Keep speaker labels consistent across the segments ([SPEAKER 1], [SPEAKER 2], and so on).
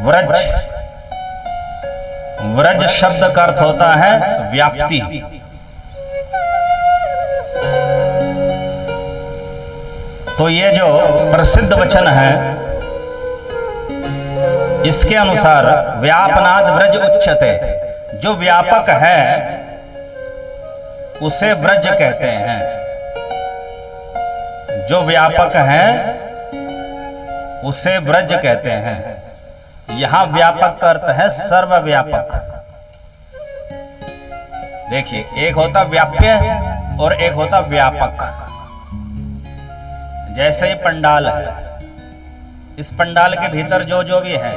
[SPEAKER 1] व्रज, व्रज शब्द का अर्थ होता है व्याप्ति। तो ये जो प्रसिद्ध वचन है इसके अनुसार व्यापनाद व्रज उच्यते, जो व्यापक है उसे व्रज कहते हैं। जो व्यापक है उसे व्रज कहते हैं। यहां व्यापक का अर्थ है सर्वव्यापक। देखिए, एक होता व्याप्य और एक होता व्यापक। जैसे ही पंडाल है, इस पंडाल के भीतर जो जो भी है,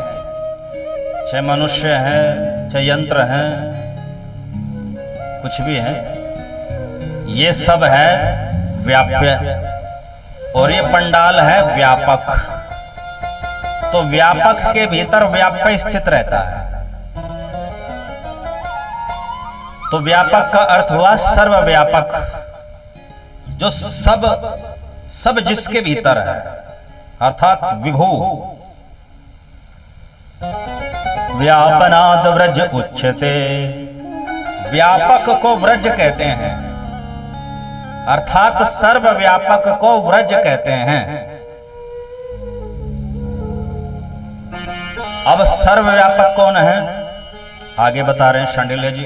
[SPEAKER 1] चाहे मनुष्य है चाहे यंत्र है, कुछ भी है, ये सब है व्याप्य और ये पंडाल है व्यापक। तो व्यापक के भीतर व्याप्य स्थित रहता है। तो व्यापक का अर्थ हुआ सर्वव्यापक, जो सब जिसके भीतर है, अर्थात विभू। व्यापनाद व्रज उच्यते, व्यापक को व्रज कहते हैं, अर्थात सर्वव्यापक को व्रज कहते हैं। अब सर्वव्यापक कौन है, आगे बता रहे हैं शांडिल्य जी।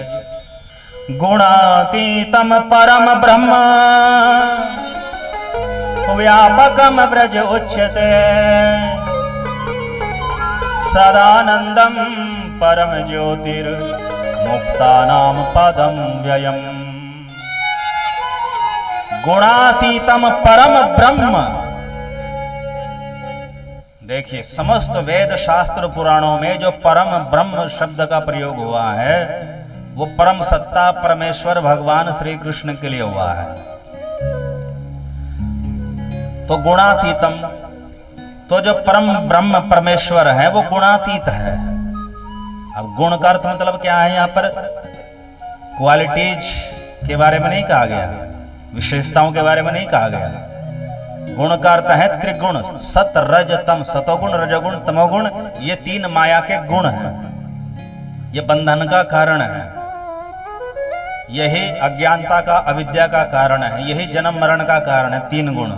[SPEAKER 1] गुणातीतम परम ब्रह्म व्यापकम व्रज उच्यते, सदानंदम परम ज्योतिर मुक्तानाम पदम व्ययम। गुणातीतम परम ब्रह्म। देखिए, समस्त वेद शास्त्र पुराणों में जो परम ब्रह्म शब्द का प्रयोग हुआ है वो परम सत्ता परमेश्वर भगवान श्री कृष्ण के लिए हुआ है। तो गुणातीतम, तो जो परम ब्रह्म परमेश्वर है वो गुणातीत है। अब गुण का अर्थ मतलब क्या है, यहां पर क्वालिटीज के बारे में नहीं कहा गया, विशेषताओं के बारे में नहीं कहा गया। गुण का अर्थ है त्रिगुण, सत रज तम, सतोगुण रजोगुण तमोगुण, ये तीन माया के गुण हैं। ये बंधन का कारण है, यही अज्ञानता का अविद्या का कारण है, यही जन्म मरण का कारण है, तीन गुण।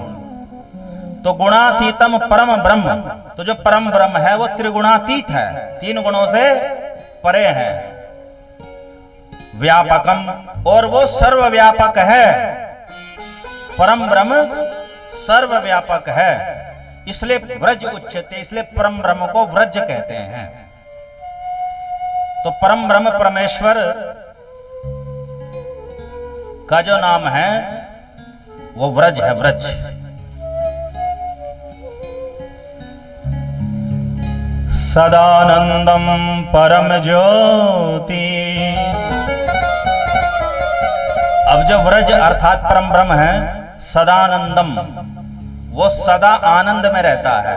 [SPEAKER 1] तो गुणातीतम परम ब्रह्म, तो जो परम ब्रह्म है वो त्रिगुणातीत है, तीन गुणों से परे है। व्यापकम, और वो सर्वव्यापक है। परम ब्रह्म सर्वव्यापक है, इसलिए व्रज उच्यते, इसलिए परम ब्रह्म को व्रज कहते हैं। तो परम ब्रह्म परमेश्वर का जो नाम है वो व्रज है, व्रज। सदानंदम परम ज्योति। अब जो व्रज अर्थात परम ब्रह्म है, सदानंदम, वो सदा आनंद में रहता है।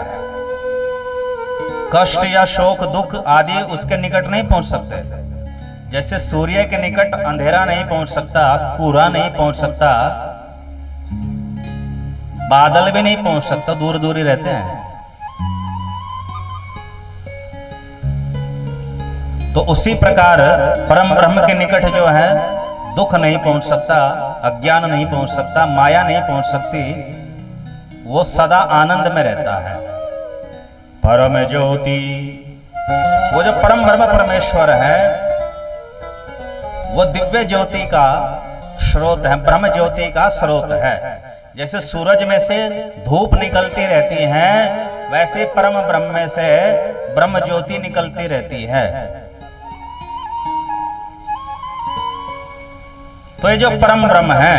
[SPEAKER 1] कष्ट या शोक दुख आदि उसके निकट नहीं पहुंच सकते। जैसे सूर्य के निकट अंधेरा नहीं पहुंच सकता, कोहरा नहीं पहुंच सकता, बादल भी नहीं पहुंच सकता, दूर दूर ही रहते हैं। तो उसी प्रकार परम ब्रह्म के निकट जो है दुख नहीं पहुंच सकता, अज्ञान नहीं पहुंच सकता, माया नहीं पहुंच सकती, वो सदा आनंद में रहता है। परम ज्योति, वो जो परम ब्रह्म परमेश्वर है वो दिव्य ज्योति का स्रोत है, ब्रह्म ज्योति का स्रोत है। जैसे सूरज में से धूप निकलती रहती है, वैसे परम ब्रह्म में से ब्रह्म ज्योति निकलती रहती है। तो ये जो परम ब्रह्म है,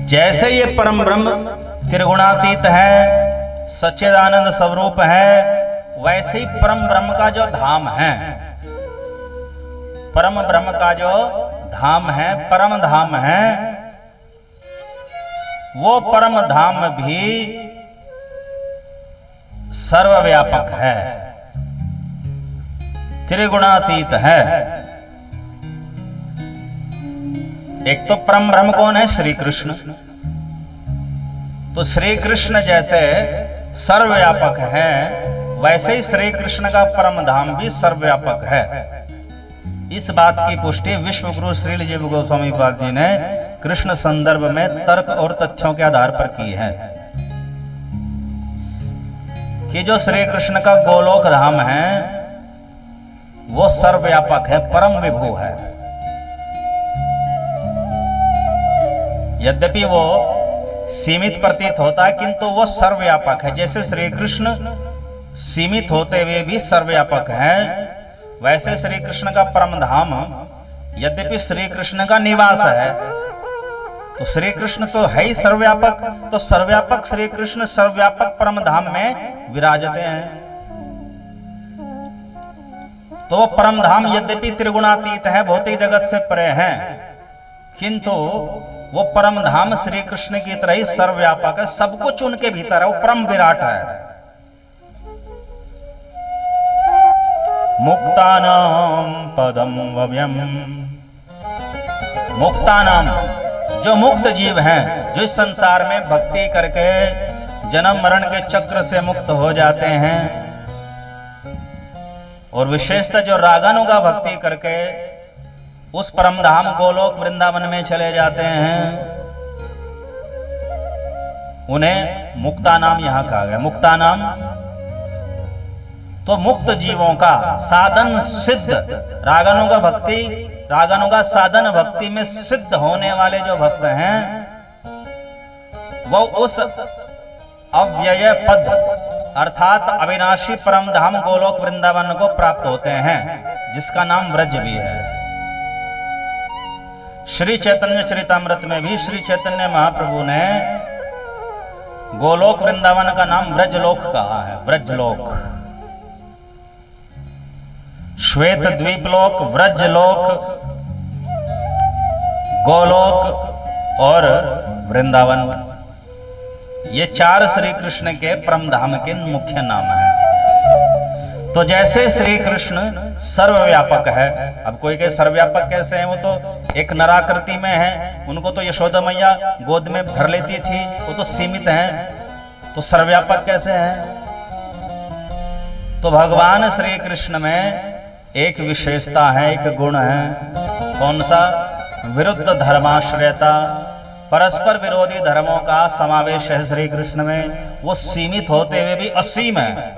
[SPEAKER 1] जैसे ये परम ब्रह्म त्रिगुणातीत है, सच्चिदानंद स्वरूप है, वैसे ही परम ब्रह्म का जो धाम है, परम ब्रह्म का जो धाम है, परम धाम है, वो परम धाम भी सर्वव्यापक है, त्रिगुणातीत है। एक तो परम ब्रह्म कौन है, श्री कृष्ण। तो श्री कृष्ण जैसे सर्वव्यापक हैं, वैसे ही श्री कृष्ण का परम धाम भी सर्वव्यापक है। इस बात की पुष्टि विश्व गुरु श्री जीव गोस्वामी पाद जी ने कृष्ण संदर्भ में तर्क और तथ्यों के आधार पर की है कि जो श्री कृष्ण का गोलोक धाम है वो सर्वव्यापक है, परम विभू है। यद्यपि वो सीमित प्रतीत होता है किंतु वो सर्वव्यापक है। जैसे श्री कृष्ण सीमित होते हुए भी सर्वव्यापक है, वैसे श्री कृष्ण का परम धाम यद्यपि श्री कृष्ण का निवास है, तो श्री कृष्ण तो है ही सर्वव्यापक, तो सर्वव्यापक श्री कृष्ण सर्वव्यापक परम धाम में विराजते हैं। तो परम धाम यद्यपि त्रिगुणातीत है, भौतिक जगत से परे है, किंतु वो परम धाम श्री कृष्ण की तरह ही सर्वव्यापक है, सब कुछ उनके भीतर है, वो परम विराट है। मुक्तानाम पदम वव्यम, मुक्तानाम जो मुक्त जीव हैं, जो इस संसार में भक्ति करके जन्म मरण के चक्र से मुक्त हो जाते हैं, और विशेषतः जो रागानुगा भक्ति करके उस परम धाम गोलोक वृंदावन में चले जाते हैं, उन्हें मुक्ता नाम यहां कहा गया। मुक्ता नाम तो मुक्त जीवों का साधन सिद्ध, रागानुगा भक्ति, रागानुगा साधन भक्ति में सिद्ध होने वाले जो भक्त हैं, वो उस अव्यय पद अर्थात अविनाशी परम धाम गोलोक वृंदावन को प्राप्त होते हैं, जिसका नाम व्रज भी है। श्री चैतन्य चरितामृत में भी श्री चैतन्य महाप्रभु ने गोलोक वृंदावन का नाम व्रजलोक कहा है। व्रजलोक, श्वेत द्वीपलोक, व्रजलोक, गोलोक और वृंदावन, ये चार श्री कृष्ण के परम धाम के मुख्य नाम हैं। तो जैसे श्री कृष्ण सर्वव्यापक है, अब कोई के सर्वव्यापक कैसे हैं, वो तो एक नराकृति में है, उनको तो यशोदा मैया गोद में भर लेती थी, वो तो सीमित हैं, तो सर्वव्यापक कैसे हैं? तो भगवान श्री कृष्ण में एक विशेषता है, एक गुण है, कौन सा? विरुद्ध धर्माश्रयता, परस्पर विरोधी धर्मों का समावेश है श्री कृष्ण में। वो सीमित होते हुए भी असीम है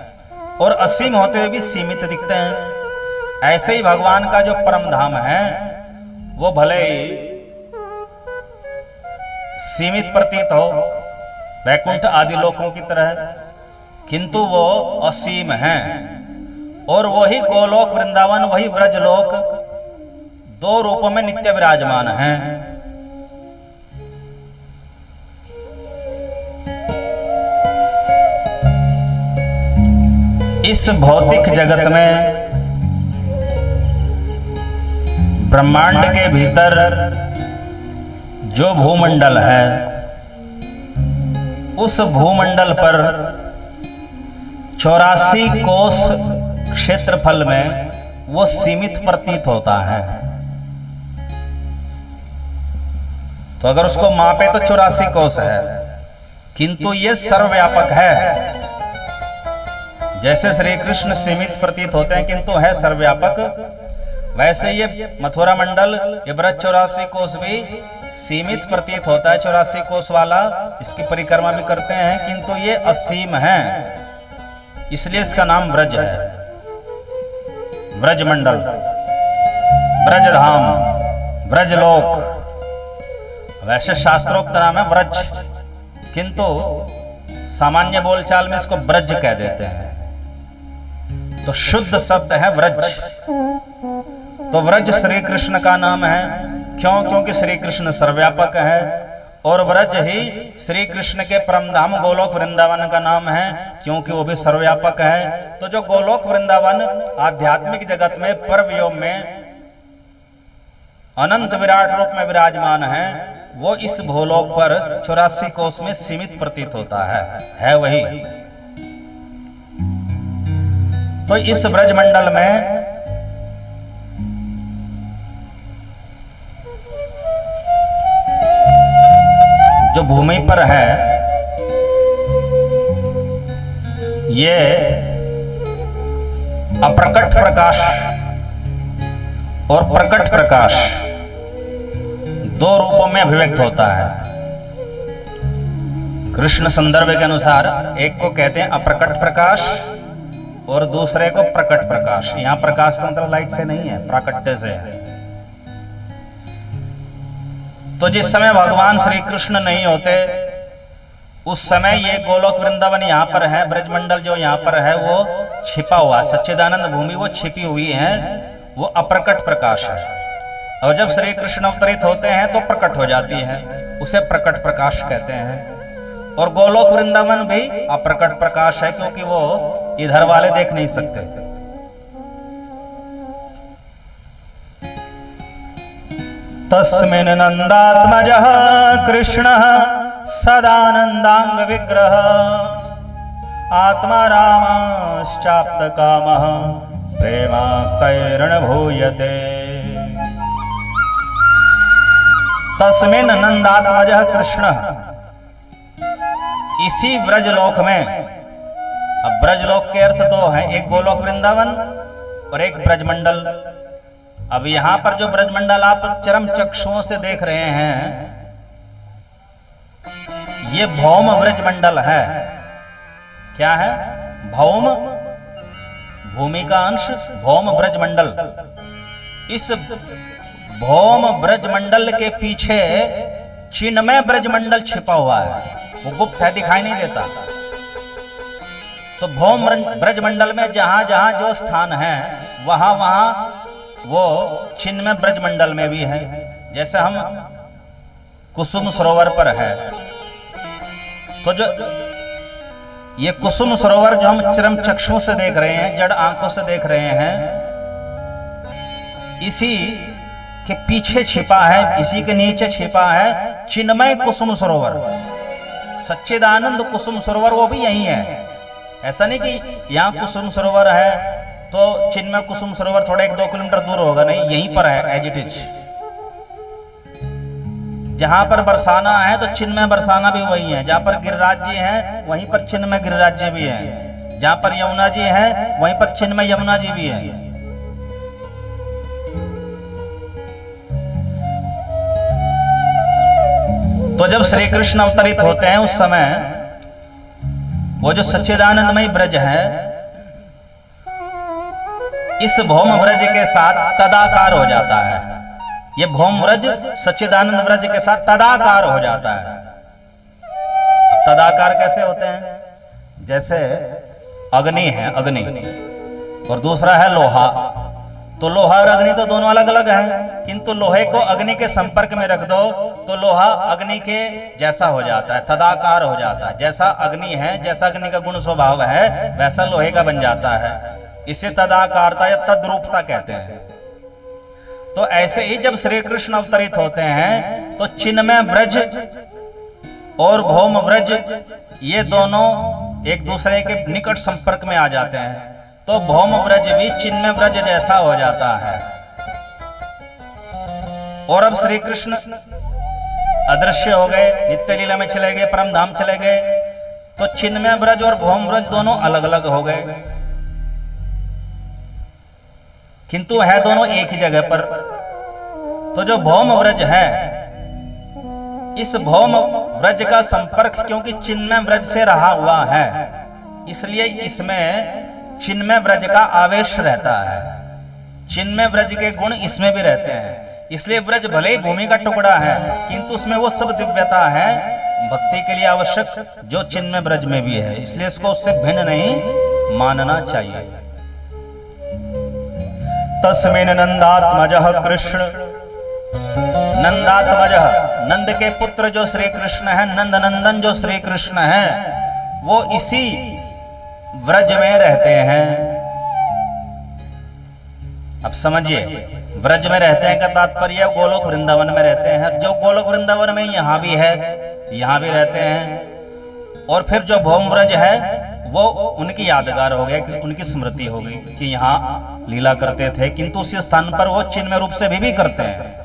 [SPEAKER 1] और असीम होते हुए भी सीमित दिखते हैं। ऐसे ही भगवान का जो परम धाम है वो भले ही सीमित प्रतीत हो वैकुंठ आदि लोकों की तरह, किंतु वो असीम है। और वही गोलोक वृंदावन, वही व्रजलोक दो रूपों में नित्य विराजमान हैं। इस भौतिक जगत में ब्रह्मांड के भीतर जो भूमंडल है, उस भूमंडल पर 84 कोस क्षेत्रफल में वो सीमित प्रतीत होता है। तो अगर उसको मापे तो 84 कोस है, किंतु ये सर्वव्यापक है। जैसे श्री कृष्ण सीमित प्रतीत होते हैं किंतु है सर्वव्यापक, वैसे ये मथुरा मंडल, ये ब्रज 84 कोस भी सीमित प्रतीत होता है, 84 कोस वाला, इसकी परिक्रमा भी करते हैं, किंतु ये असीम है, इसलिए इसका नाम ब्रज है। ब्रज मंडल, ब्रज धाम, ब्रजलोक, वैसे शास्त्रोक्त नाम है व्रज, किंतु सामान्य बोलचाल में इसको ब्रज कह देते हैं। तो शुद्ध शब्द है व्रज। तो व्रज श्री कृष्ण का नाम है, क्यों? क्योंकि श्री कृष्ण सर्वव्यापक है, और व्रज ही श्री कृष्ण के परम धाम गोलोक वृंदावन का नाम है, क्योंकि वो भी सर्वव्यापक है। तो जो गोलोक वृंदावन आध्यात्मिक जगत में परव्योम में अनंत विराट रूप में विराजमान है, वो इस भूलोक पर 84 कोस में सीमित प्रतीत होता है वही। तो इस ब्रजमंडल में जो भूमि पर है, ये अप्रकट प्रकाश और प्रकट प्रकाश दो रूपों में अभिव्यक्त होता है। कृष्ण संदर्भ के अनुसार एक को कहते हैं अप्रकट प्रकाश और दूसरे को प्रकट प्रकाश। यहां प्रकाश का मतलब लाइट से नहीं है, प्राकट्य से है। तो जिस समय भगवान श्री कृष्ण नहीं होते उस समय ये गोलोक वृंदावन यहाँ पर है, ब्रजमंडल जो यहाँ पर है वो छिपा हुआ, सच्चिदानंद भूमि वो छिपी हुई है, वो अप्रकट प्रकाश है। और जब श्री कृष्ण अवतरित होते हैं तो प्रकट हो जाती है, उसे प्रकट प्रकाश कहते हैं। और गोलोक वृंदावन भी अप्रकट प्रकाश है क्योंकि वो इधर वाले देख नहीं सकते। तस्मिन् नंदात्मजः कृष्णः सदानंदांग विग्रह आत्मा रामाश्चाप्त कामः प्रेमाक्तैर्न भूयते। तस्मिन् नंदात्मजः कृष्णः, इसी ब्रजलोक में, अब ब्रजलोक के अर्थ दो हैं, एक गोलोक वृंदावन और एक ब्रजमंडल। अब यहां पर जो ब्रजमंडल आप चरम चक्षुओं से देख रहे हैं ये भौम ब्रजमंडल है। क्या है? भौम, भूमि का अंश, भौम ब्रजमंडल। इस भौम ब्रजमंडल के पीछे चिन्मय ब्रजमंडल छिपा हुआ है, वो गुप्त है, दिखाई नहीं देता। तो भौम ब्रजमंडल में जहां जहां जो स्थान है वहां वहां वो चिन्मय ब्रजमंडल में भी है। जैसे हम कुसुम सरोवर पर है, तो जो ये कुसुम सरोवर जो हम चरम चक्षुओं से देख रहे हैं, जड़ आंखों से देख रहे हैं, इसी के पीछे छिपा है, इसी के नीचे छिपा है चिन्मय कुसुम सरोवर, सच्चिदानंद कुसुम सरोवर, वो भी यही है। ऐसा नहीं कि यहां कुसुम सरोवर है तो चिन्मय कुसुम सरोवर थोड़ा 1-2 किलोमीटर दूर होगा, नहीं, यहीं पर है, एज इट इज। जहां पर बरसाना है तो चिन्मय बरसाना भी वही है, जहां पर गिरिराज जी हैं वहीं पर चिन्मय गिरिराज जी भी हैं, जहां पर यमुना जी है वहीं पर चिन्मय यमुना जी भी है। तो जब श्री कृष्ण अवतरित होते हैं उस समय वो जो सच्चिदानंदमय ब्रज है इस भौम ब्रज के साथ तदाकार हो जाता है। ये भौम ब्रज सच्चिदानंद ब्रज के साथ तदाकार हो जाता है। अब तदाकार कैसे होते हैं? जैसे अग्नि है, अग्नि, और दूसरा है लोहा। तो लोहा और अग्नि तो दोनों अलग अलग हैं, किंतु लोहे को अग्नि के संपर्क में रख दो तो लोहा अग्नि के जैसा हो जाता है, तदाकार हो जाता है। जैसा अग्नि है, जैसा अग्नि का गुण स्वभाव है वैसा लोहे का बन जाता है। इसे तदाकारता या तद्रूपता कहते हैं। तो ऐसे ही जब श्री कृष्ण अवतरित होते हैं तो चिन्मय ब्रज और भौम ब्रज ये दोनों एक दूसरे के निकट संपर्क में आ जाते हैं, तो भौम ब्रज भी चिन्मय ब्रज जैसा हो जाता है। और अब श्री कृष्ण अदृश्य हो गए, नित्य लीला में चले गए, परम धाम चले गए, तो चिन्मय ब्रज और भौम ब्रज दोनों अलग अलग हो गए, किंतु है दोनों एक ही जगह पर। तो जो भौम ब्रज है, इस भौम ब्रज का संपर्क क्योंकि चिन्मय ब्रज से रहा हुआ है, इसलिए इसमें चिन्मय ब्रज का आवेश रहता है, चिन्मय ब्रज के गुण इसमें भी रहते हैं। इसलिए ब्रज भले ही भूमि का टुकड़ा है किंतु उसमें वो सब दिव्यता है भक्ति के लिए आवश्यक जो चिन्मय ब्रज में भी है, इसलिए इसको उससे भिन्न नहीं मानना चाहिए। तस्मिन् नंदात्मजः कृष्ण, नंदात्मजः, नंद के पुत्र जो श्री कृष्ण है, नंद नंदन जो श्री कृष्ण है, वो इसी व्रज में रहते हैं। अब समझिए, व्रज में रहते हैं का तात्पर्य गोलोक वृंदावन में रहते हैं। जो गोलोक वृंदावन में यहां भी है, यहां भी रहते हैं। और फिर जो भौम व्रज है वो उनकी यादगार हो गया, उनकी स्मृति हो गई कि यहाँ लीला करते थे, किंतु उसी स्थान पर वो चिन्मय रूप से भी करते हैं।